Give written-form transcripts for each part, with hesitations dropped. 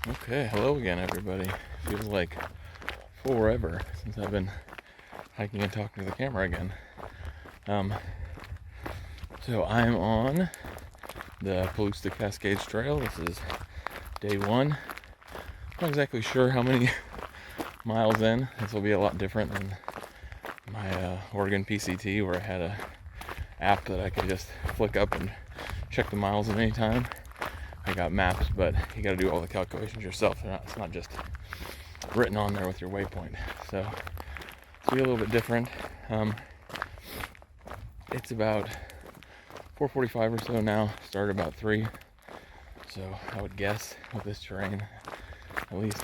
Okay, hello again, everybody. Feels like forever since I've been hiking and talking to the camera again. So I'm on the Palouse to Cascades trail. This is day one. Not exactly sure how many miles in. This will be a lot different than my Oregon PCT, where I had a app that I could just flick up and check the miles at any time. I got maps, but you got to do all the calculations yourself. It's not just written on there with your waypoint. So it's be a little bit different. It's about 4:45 or so now. Started about 3. So I would guess with this terrain, at least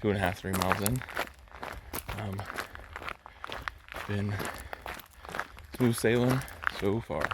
2.5, 3 miles in. Been smooth sailing so far.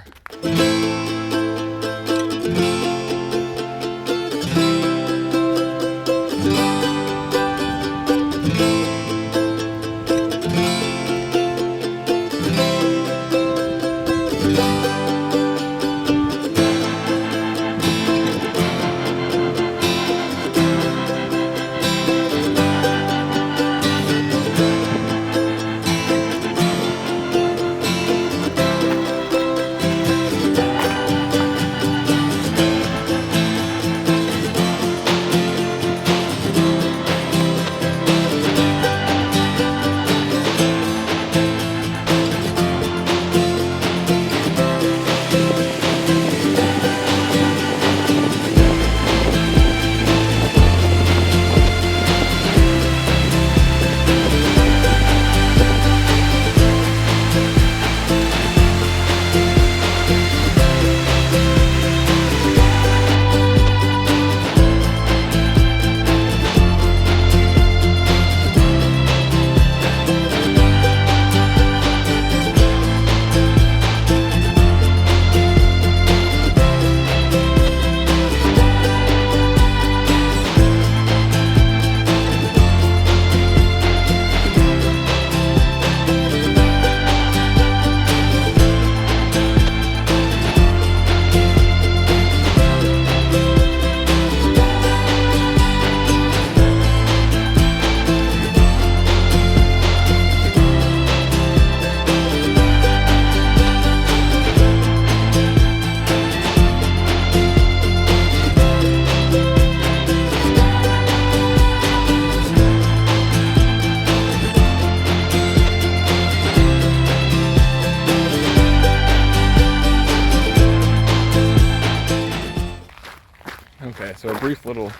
Okay, so a brief little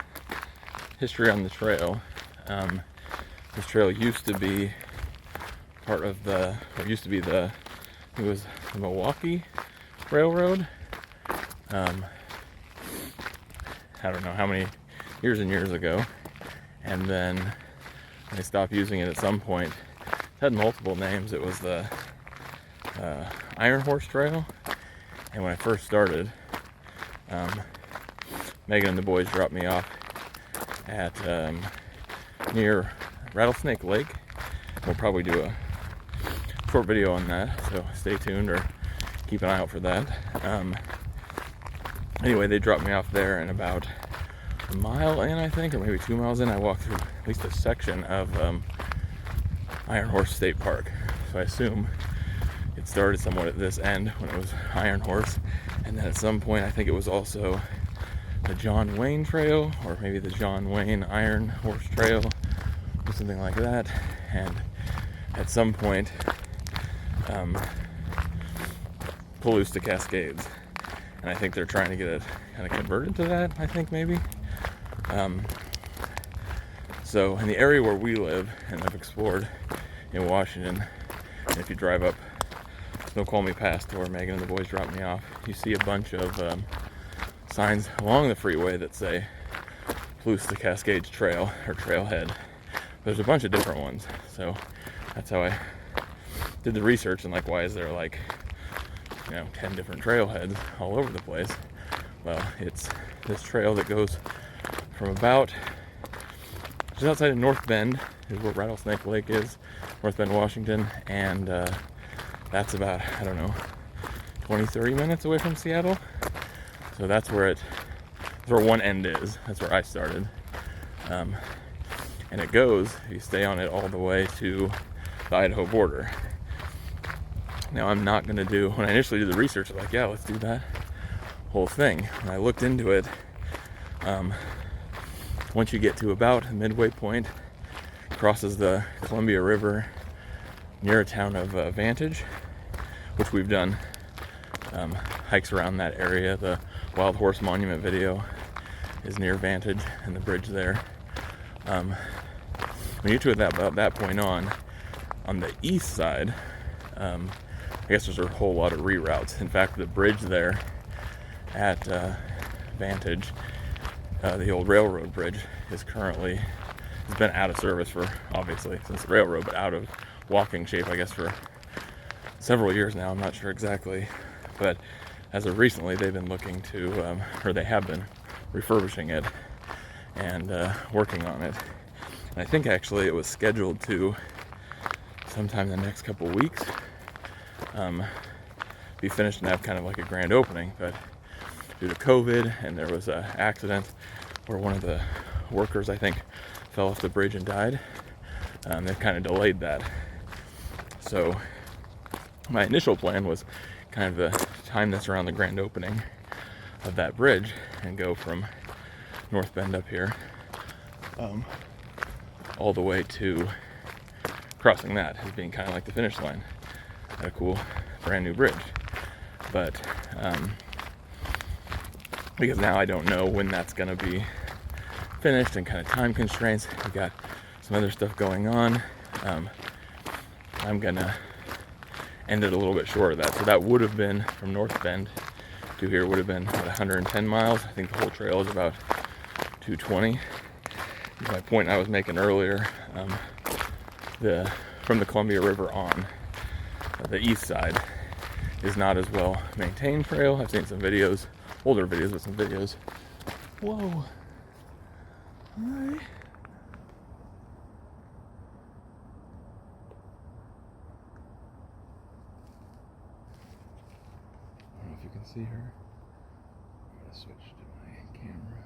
history on the trail. This trail used to be part of the Milwaukee Railroad. I don't know how many years and years ago, and then they stopped using it at some point. It had multiple names. It was the Iron Horse Trail, and when I first started, Megan and the boys dropped me off at near Rattlesnake Lake. We'll probably do a short video on that, so stay tuned or keep an eye out for that. Anyway, they dropped me off there, and about a mile in, I think, or maybe 2 miles in, I walked through at least a section of Iron Horse State Park. So I assume it started somewhat at this end when it was Iron Horse, and then at some point I think it was also the John Wayne Trail, or maybe the John Wayne Iron Horse Trail, or something like that. And at some point, Palouse to Cascades, and I think they're trying to get it kind of converted to that, I think, maybe. So in the area where we live and I've explored in Washington, and if you drive up Snoqualmie Pass to where Megan and the boys dropped me off, you see a bunch of signs along the freeway that say Palouse to Cascades Trail or Trailhead. There's a bunch of different ones, so that's how I did the research, and like, why is there like 10 different trailheads all over the place? Well, it's this trail that goes from about just outside of North Bend is where Rattlesnake Lake is, North Bend, Washington, and that's about, 20-30 minutes away from Seattle. So that's where one end is. That's where I started. And it goes, if you stay on it, all the way to the Idaho border. Now, I'm not going to do, when I initially did the research, I was like, yeah, let's do that whole thing. When I looked into it, once you get to about the midway point, crosses the Columbia River near a town of Vantage, which we've done hikes around that area. The Wild Horse Monument video is near Vantage and the bridge there. When you get to about that point on the east side, I guess there's a whole lot of reroutes. In fact, the bridge there at Vantage, the old railroad bridge, has been out of service for, obviously, since the railroad, but out of walking shape, I guess, for several years now. I'm not sure exactly, but as of recently, they've been looking to, or they have been refurbishing it and working on it. And I think actually it was scheduled to, sometime in the next couple weeks, be finished and have kind of like a grand opening, but due to COVID and there was an accident where one of the workers, I think, fell off the bridge and died, they've kind of delayed that. So my initial plan was kind of to time this around the grand opening of that bridge and go from North Bend up here all the way to crossing that as being kind of like the finish line at a cool brand new bridge. But because now I don't know when that's going to be finished and kind of time constraints, we got some other stuff going on. I'm going to end it a little bit short of that. So that would have been from North Bend to here would have been about 110 miles. I think the whole trail is about 220. My point I was making earlier, from the Columbia River on, the east side is not as well maintained trail. I've seen some videos, older videos, but some videos. Whoa. Hi. I don't know if you can see her. I'm going to switch to my camera.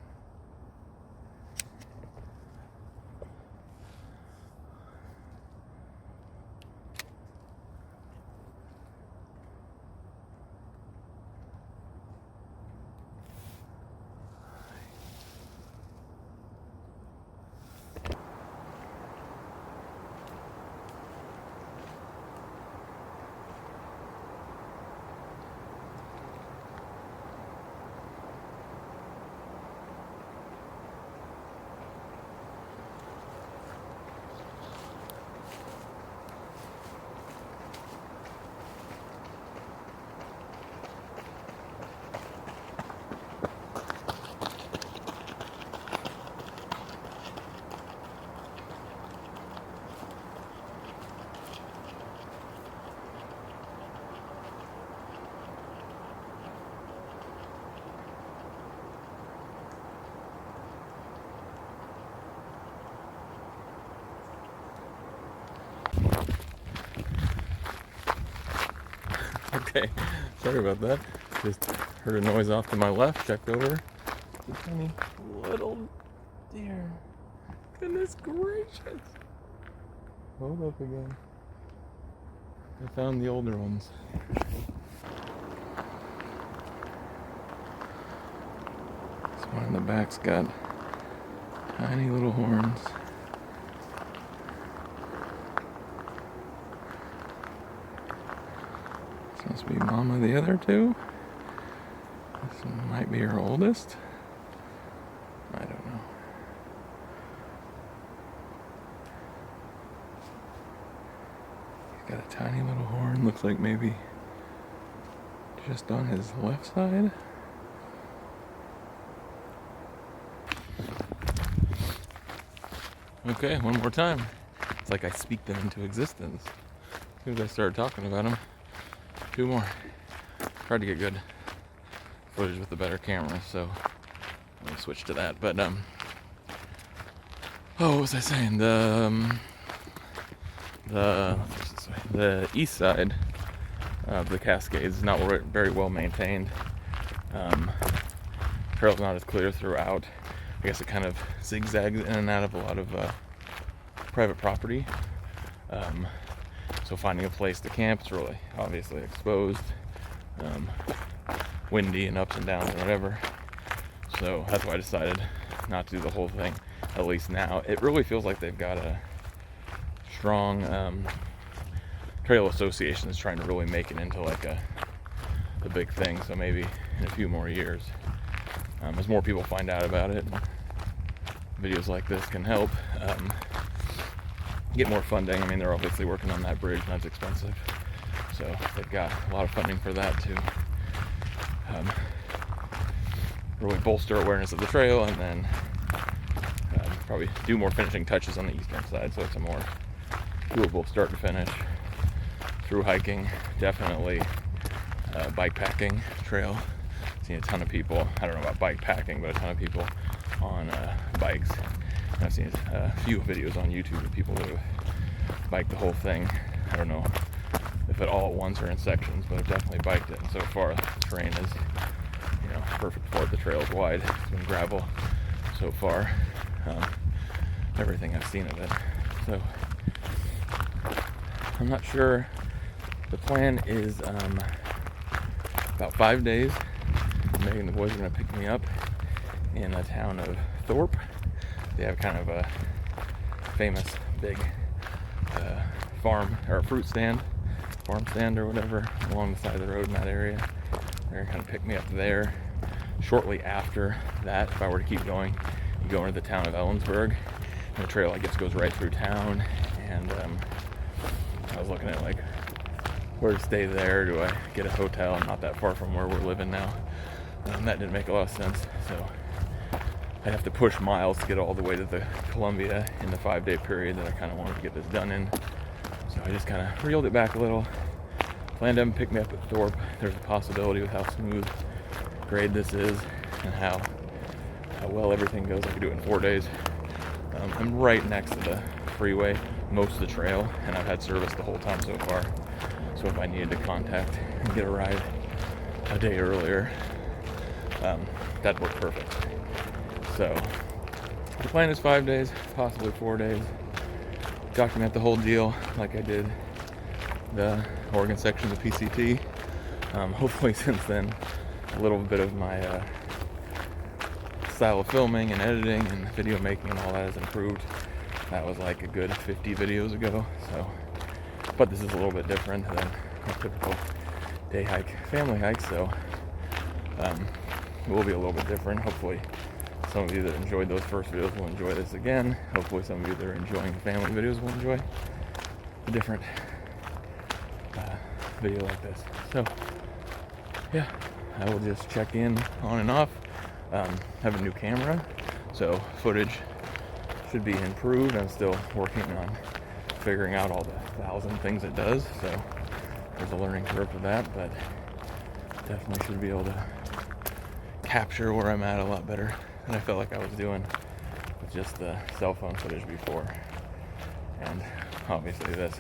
Okay, sorry about that. Just heard a noise off to my left, checked over. The tiny little deer. Goodness gracious. Hold up again. I found the older ones. This one in the back's got tiny little horns. Must be mama of the other two. This one might be her oldest. I don't know. He's got a tiny little horn. Looks like maybe just on his left side. Okay, one more time. It's like I speak them into existence. As soon as I started talking about them. Two more. Tried to get good footage with the better camera, so let me switch to that. But what was I saying? The east side of the Cascades is not very well maintained. Trail's not as clear throughout. I guess it kind of zigzags in and out of a lot of private property. So finding a place to camp is really obviously exposed, windy and ups and downs and whatever. So that's why I decided not to do the whole thing, at least now. It really feels like they've got a strong trail association that's trying to really make it into like a big thing. So maybe in a few more years, as more people find out about it, videos like this can help get more funding. I mean, they're obviously working on that bridge, and that's expensive. So they've got a lot of funding for that to really bolster awareness of the trail, and then probably do more finishing touches on the eastern side, so it's a more doable start to finish. Through hiking, definitely bike packing trail. Seen a ton of people, I don't know about bike packing, but a ton of people on bikes. And I've seen a few videos on YouTube of people that have biked the whole thing. I don't know if at all at once or in sections, but I've definitely biked it, and so far the terrain is, perfect for it. The trail is wide. It's been gravel so far. Everything I've seen of it. So I'm not sure. The plan is about 5 days. Megan and the boys are going to pick me up in the town of Thorpe. They have kind of a famous big farm or farm stand or whatever along the side of the road in that area. They're going to pick me up there. Shortly after that, if I were to keep going, you go into the town of Ellensburg, and the trail I guess goes right through town. And I was looking at like where to stay there. Do I get a hotel? Not that far from where we're living now. That didn't make a lot of sense. So I'd have to push miles to get all the way to the Columbia in the 5-day period that I kind of wanted to get this done in. So I just kind of reeled it back a little. Planned to pick me up at Thorpe. There's a possibility with how smooth grade this is and how well everything goes, I could do it in 4 days. I'm right next to the freeway, most of the trail, and I've had service the whole time so far. So if I needed to contact and get a ride a day earlier, that'd work perfect. So the plan is 5 days, possibly 4 days. Document the whole deal like I did the Oregon section of PCT. Hopefully since then, a little bit of my style of filming and editing and video making and all that has improved. That was like a good 50 videos ago. So, but this is a little bit different than a typical day hike, family hike. So it will be a little bit different. Hopefully some of you that enjoyed those first videos will enjoy this again. Hopefully some of you that are enjoying the family videos will enjoy a different video like this. So yeah, I will just check in on and off. Have a new camera, so footage should be improved. I'm still working on figuring out all the 1,000 things it does, so there's a learning curve for that, but definitely should be able to capture where I'm at a lot better than I felt like I was doing with just the cell phone footage before. And obviously this,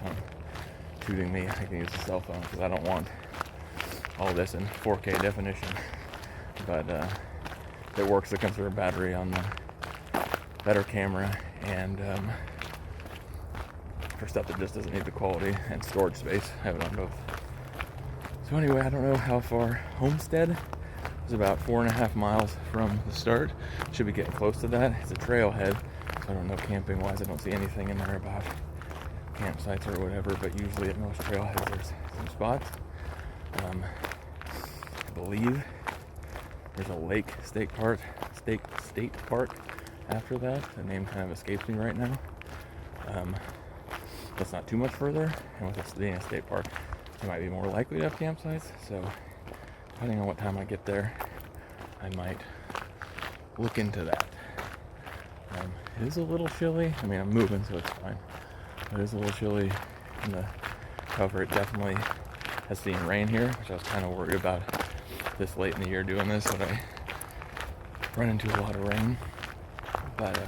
shooting me, I can use the cell phone because I don't want all this in 4K definition, but it works to conserve battery on the better camera, and for stuff that just doesn't need the quality and storage space, I have it on both. So anyway, I don't know how far Homestead is. About 4.5 miles from the start. Should be getting close to that. It's a trailhead, so I don't know camping wise. I don't see anything in there about campsites or whatever, but usually at most trailheads there's some spots. I believe there's a lake state park after that. The name kind of escapes me right now. That's not too much further, and with it being a state park, you might be more likely to have campsites. So depending on what time I get there, I might look into that. It is a little chilly. I mean, I'm moving, so it's fine. It is a little chilly in the cover. It definitely has seen rain here, which I was kind of worried about this late in the year doing this, but I run into a lot of rain. But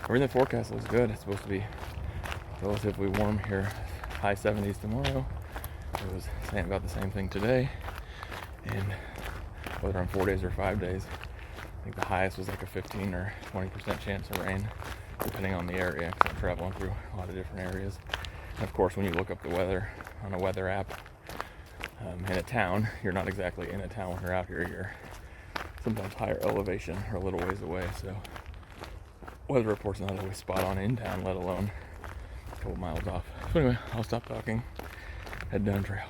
everything forecast looks good. It's supposed to be relatively warm here, high 70s tomorrow. It was saying about the same thing today. And whether on 4 days or 5 days, I think the highest was like a 15 or 20% chance of rain, depending on the area, because I'm traveling through a lot of different areas. And of course, when you look up the weather on a weather app in a town, you're not exactly in a town when you're out here. You're sometimes higher elevation or a little ways away, so weather report's not always spot on in town, let alone a couple miles off. So anyway, I'll stop talking, head down trail.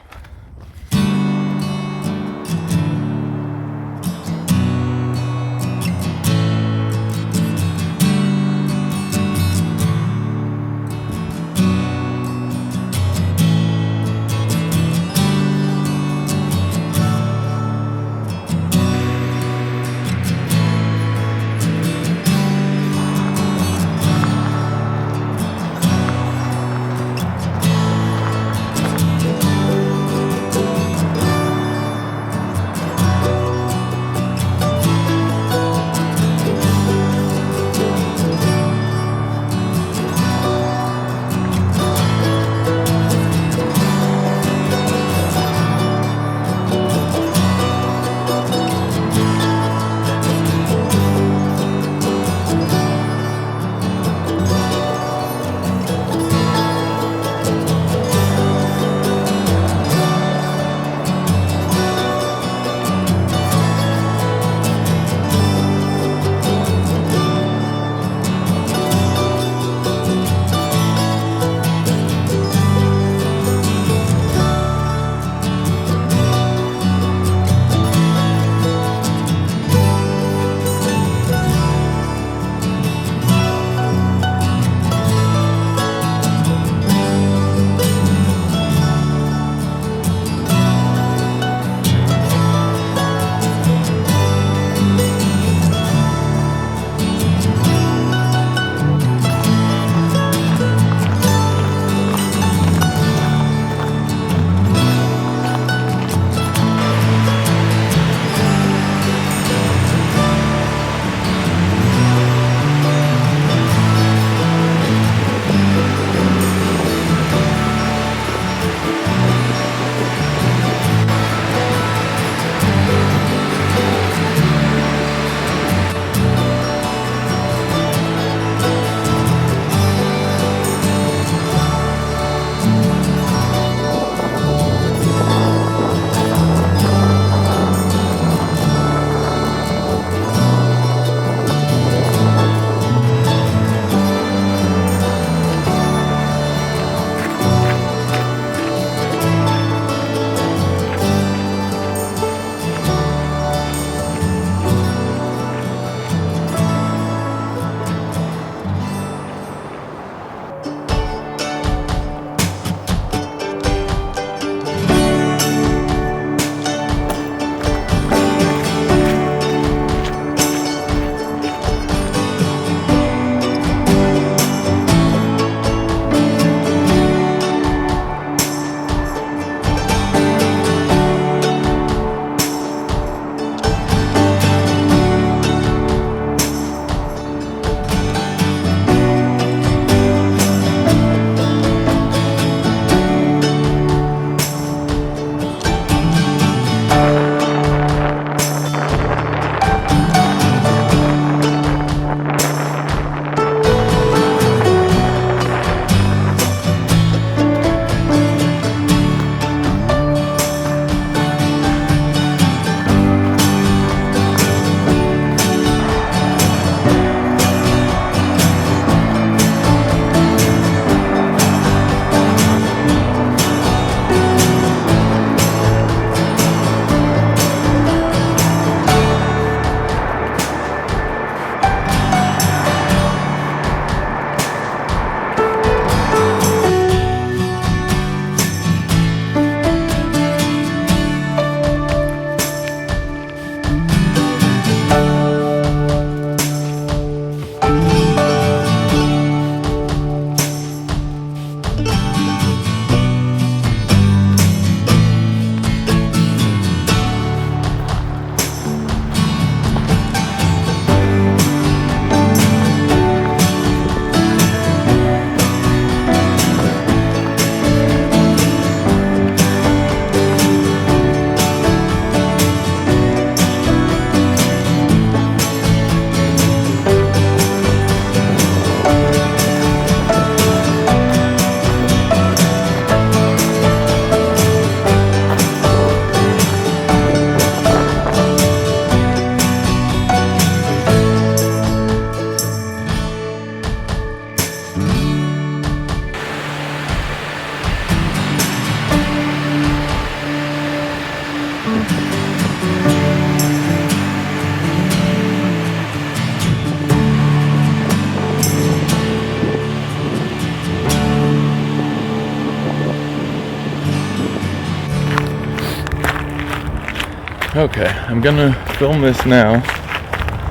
Okay, I'm gonna film this now.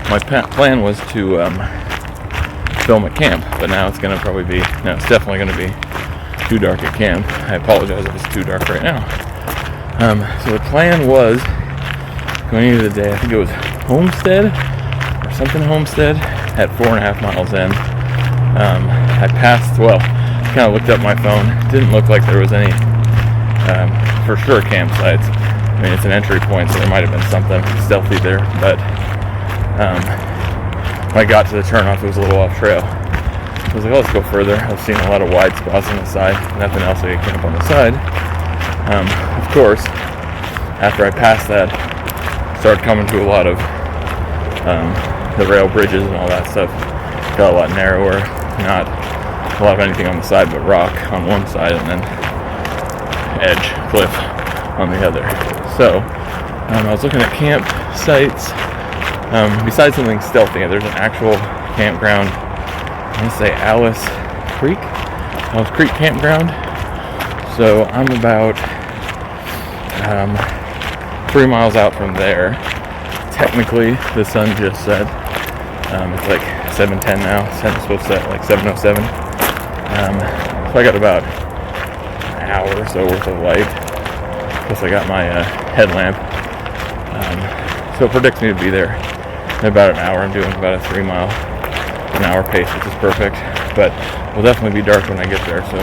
My plan was to film at camp, but now it's gonna probably be, no, it's definitely gonna be too dark at camp. I apologize if it's too dark right now. So the plan was, going into the day, I think it was Homestead, or something Homestead, at 4.5 miles in. I passed, well, kind of looked up my phone. It didn't look like there was any, for sure, campsites. I mean, it's an entry point, so there might have been something stealthy there, but when I got to the turnoff, it was a little off trail. So I was like, oh, let's go further. I was seeing a lot of wide spots on the side, nothing else I could camp on the side. Of course, after I passed that, started coming to a lot of the rail bridges and all that stuff. Got a lot narrower, not a lot of anything on the side but rock on one side and then edge cliff on the other. So I was looking at campsites. Besides something stealthy, there's an actual campground. I want to say Alice Creek Campground. So I'm about 3 miles out from there. Technically, the sun just set. It's like 7:10 now. Sun is supposed to set like 7:07. So I got about an hour or so worth of light. Plus I got my headlamp. So it predicts me to be there in about an hour. I'm doing about a 3 mile an hour pace, which is perfect. But it'll definitely be dark when I get there. So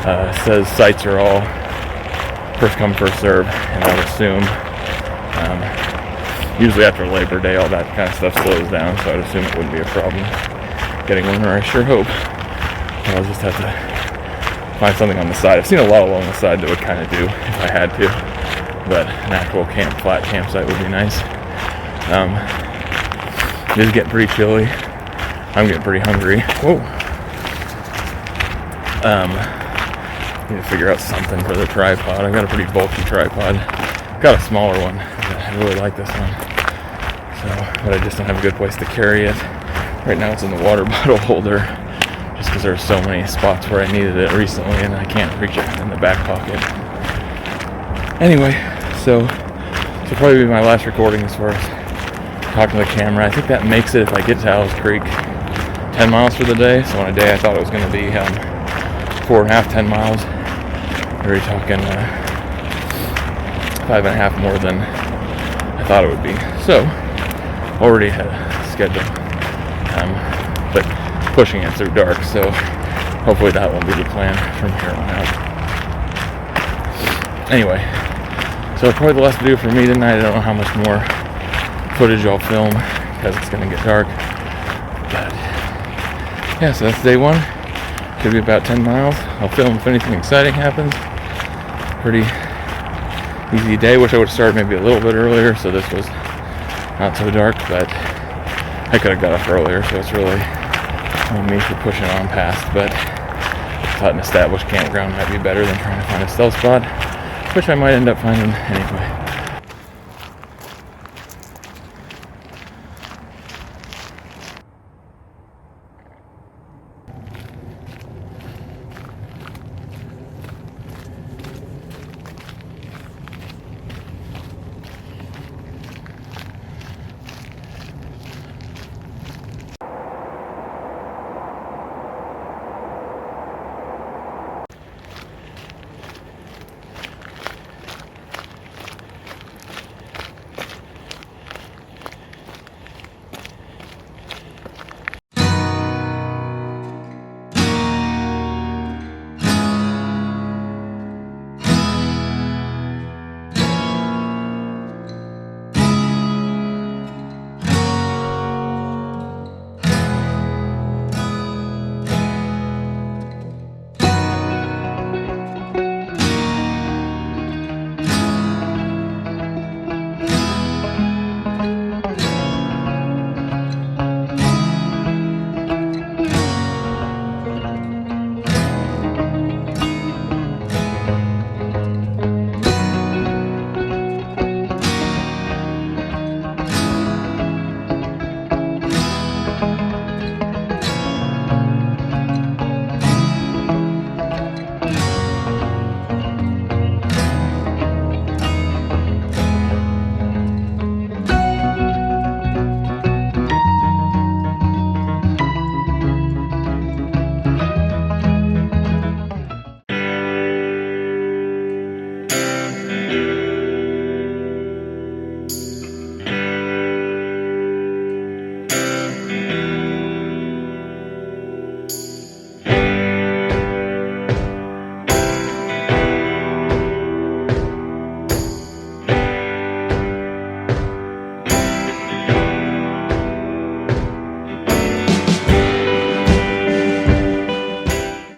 it says sites are all first come, first serve, and I would assume usually after Labor Day all that kind of stuff slows down, so I'd assume it wouldn't be a problem getting one, or I sure hope. I'll just have to find something on the side. I've seen a lot along the side that would kind of do if I had to, but an actual flat campsite would be nice. It is getting pretty chilly. I'm getting pretty hungry. Whoa. Need to figure out something for the tripod. I've got a pretty bulky tripod. I've got a smaller one. I really like this one. But I just don't have a good place to carry it. Right now it's in the water bottle holder, just because there's so many spots where I needed it recently and I can't reach it in the back pocket. Anyway, so this will probably be my last recording as far as talking to the camera. I think that makes it, if I get to Alice Creek, 10 miles for the day. So on a day I thought it was going to be 4.5, 10 miles. We're talking 5.5 more than I thought it would be. So already ahead of schedule, but pushing it through dark. So hopefully that won't be the plan from here on out. Anyway, so probably the last video for me tonight. I don't know how much more footage I'll film because it's going to get dark. But yeah, so that's day one. Should be about 10 miles. I'll film if anything exciting happens. Pretty easy day. Wish I would have started maybe a little bit earlier so this was not so dark, but I could have got off earlier, so it's really on me for pushing on past. But I thought an established campground might be better than trying to find a stealth spot, which I might end up finding anyway.